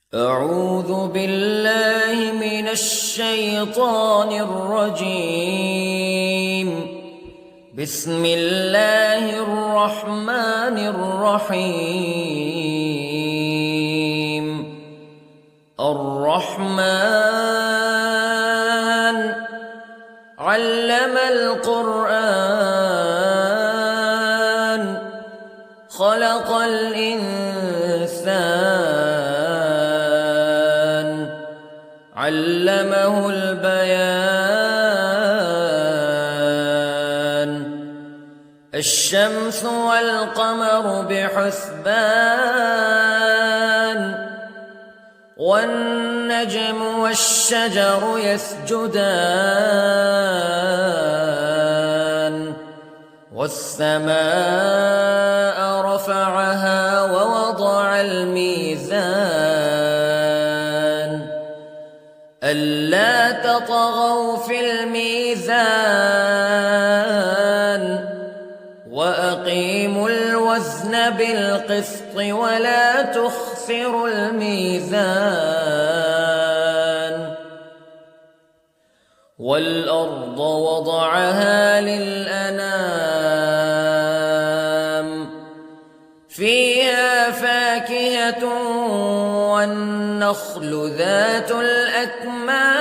أعوذ بالله من الشيطان الرجيم. بسم الله الرحمن الرحيم. الرحمن علم القرآن خلق الإنسان علمه البيان. الشمس والقمر بحسبان والنجم والشجر يسجدان والسماء رفعها ووضع الميزان ألا تطغوا في الميزان وأقيموا الوزن بالقسط ولا تخسروا الميزان. والأرض وضعها للأنام فيها فاكهة والنخل ذات الأكمام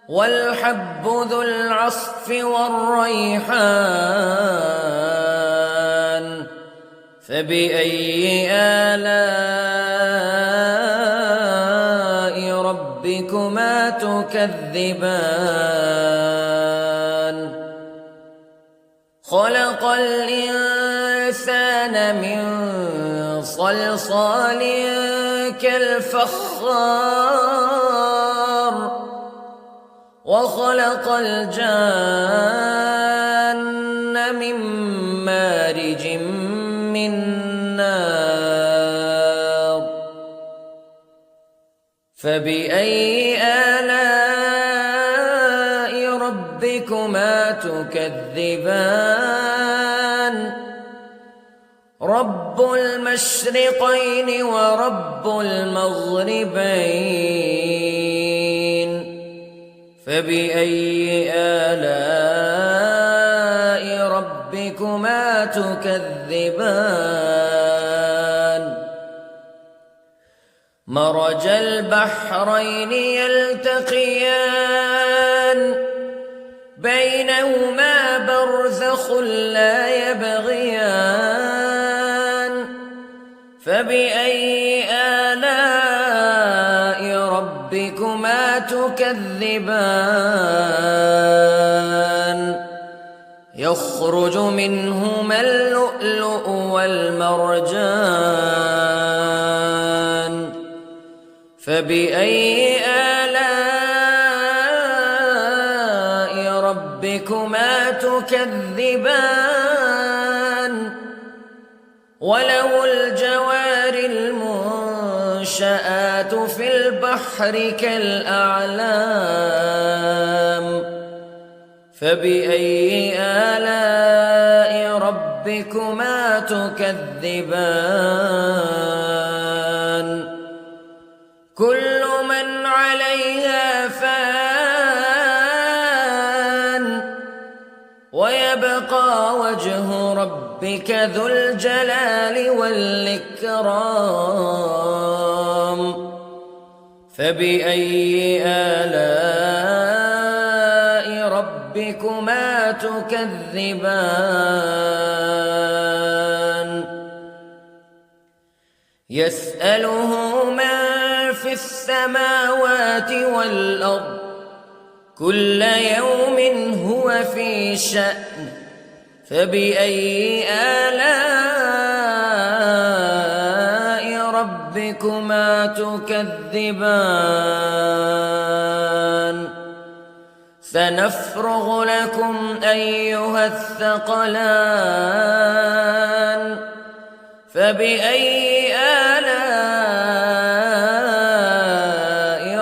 والحب ذو العصف والريحان فبأي آلاء ربكما تكذبان. خلق الإنسان من صلصال كالفخار وخلق الجان من مارج من نار فبأي آلاء ربكما تكذبان. رب المشرقين ورب المغربين فبأي آلاء ربكما تكذبان. مرج البحرين يلتقيان بينهما برزخ لا يبغيان فبأي آلاء ربكما تكذبان. يخرج منهما اللؤلؤ والمرجان فبأي آلاء ربكما تكذبان. وله الجوار المنشآت في البحر كالأعلام فبأي آلاء ربكما تكذبان. كل من عليها فان ويبقى وجه ربك ذو الجلال والإكرام فبأي آلاء ربكما تكذبان. يسأله من في السماوات والأرض كل يوم هو في شأن فبأي آلاء ربكما تكذبان. سنفرغ لكم أيها الثقلان فبأي آلاء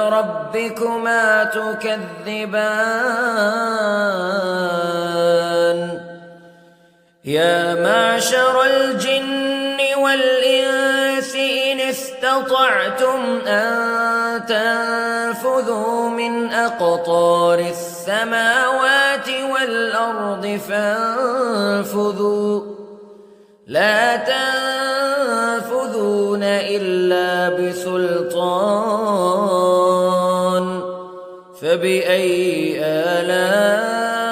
ربكما تكذبان. يا معشر الجن والإنس استطعتم أن تنفذوا من أقطار السماوات والأرض فانفذوا لا تنفذون إلا بسلطان فبأي آلاء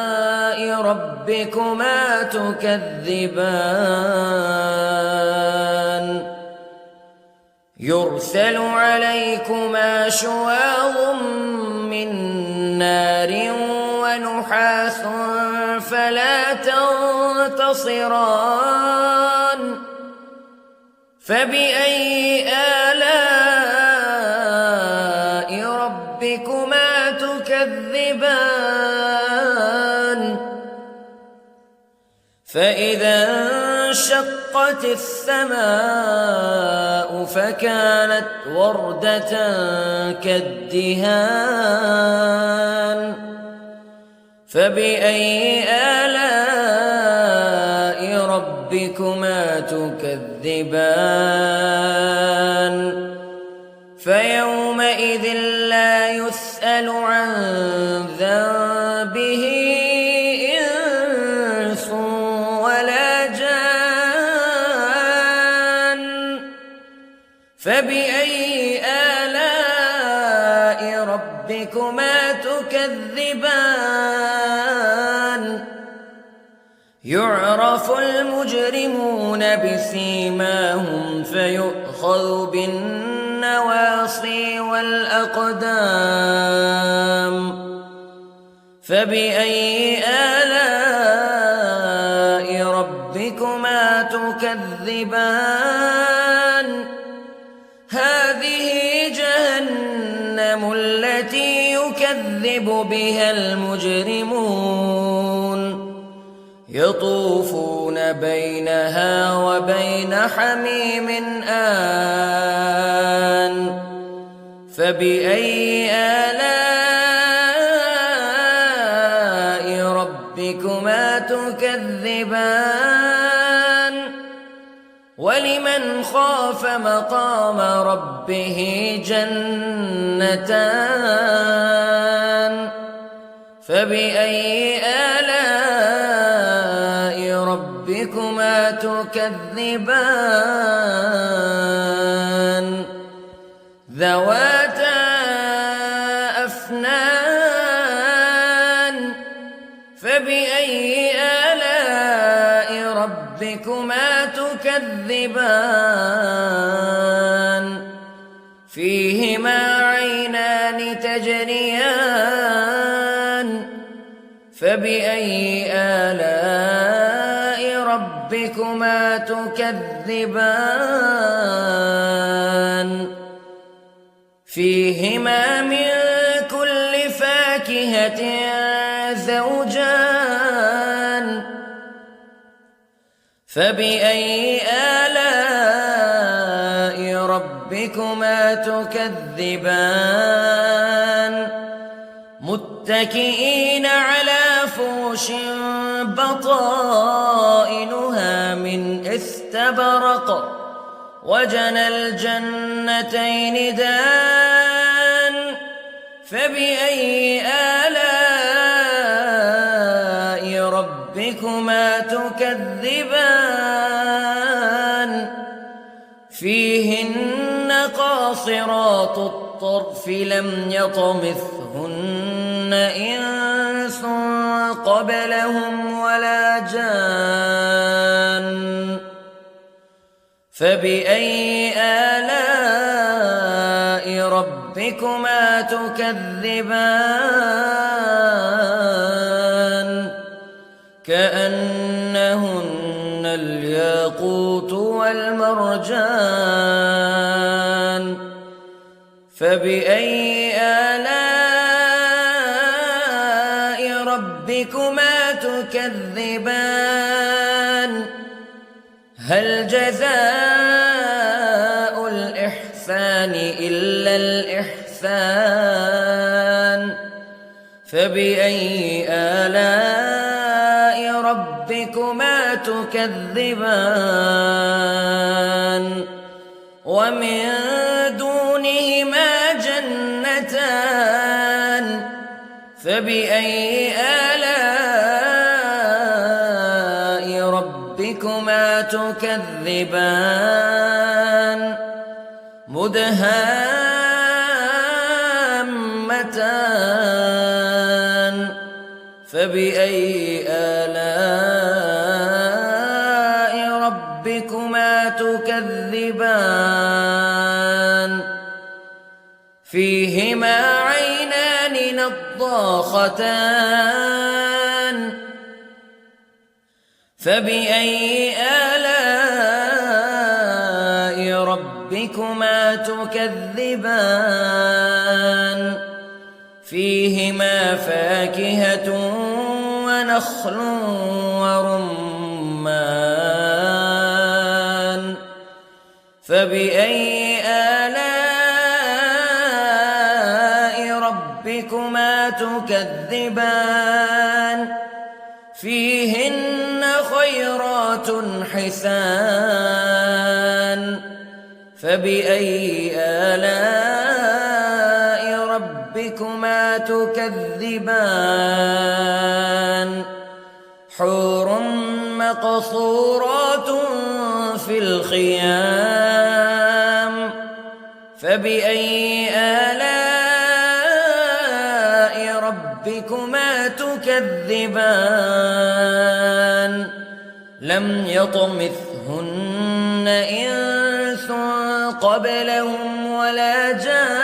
ربكما تكذبان يرسل عليكما شواظ من نار ونحاس فلا تنتصران فبأي آلاء ربكما تكذبان فإذا انشقت السماء فكانت وردة كالدهان فبأي آلاء ربكما تكذبان فيومئذ لا يسأل عن ذنبه إنس ولا جان فبأي آلاء ربكما تكذبان يعرف المجرمون بسيماهم فيؤخذ بالنواصي والأقدام فبأي آلاء ربكما تكذبان هذه جهنم التي يكذب بها المجرمون يطوفون بينها وبين حميم آن فبأي آلاء ربكما تكذبان ولمن خاف مقام ربه جنتان فبأي آلاء ربكما تكذبان ذواتا أفنان فبأي آلاء ربكما تكذبان فيهما عينان تجريان فبأي آلاء ربكما تكذبان فيهما من كل فاكهة زوجان فبأي آلاء ربكما تكذبان متكئين على فرش بطائنها من استبرق وجنى الجنتين دان فبأي آلاء ربكما تكذبان فيهن قاصرات الطرف لم يطمثهن إنس قبلهم ولا جان فبأي آلاء ربكما تكذبان كأنهن الياقوت والمرجان فبأي آلاء ربكما تكذبان هل جزاء الإحسان إلا الإحسان فبأي آلاء ربكما تكذبان ومن دونهما جنتان فبأي آلاء ربكما تكذبان مدهامتان فبأي آلاء ربكما تكذبان فيهما عينان نضاختان فبأي آلاء ربكما تكذبان فيهما فاكهة ونخل ورمان فبأي آلاء ربكما تكذبان فيهن خيرات حسان فبأي آلاء ربكما تكذبان حور مقصورات في الخيام فبأي آلاء ربكما تكذبان لم يطمثهن إنس قبلهم ولا جان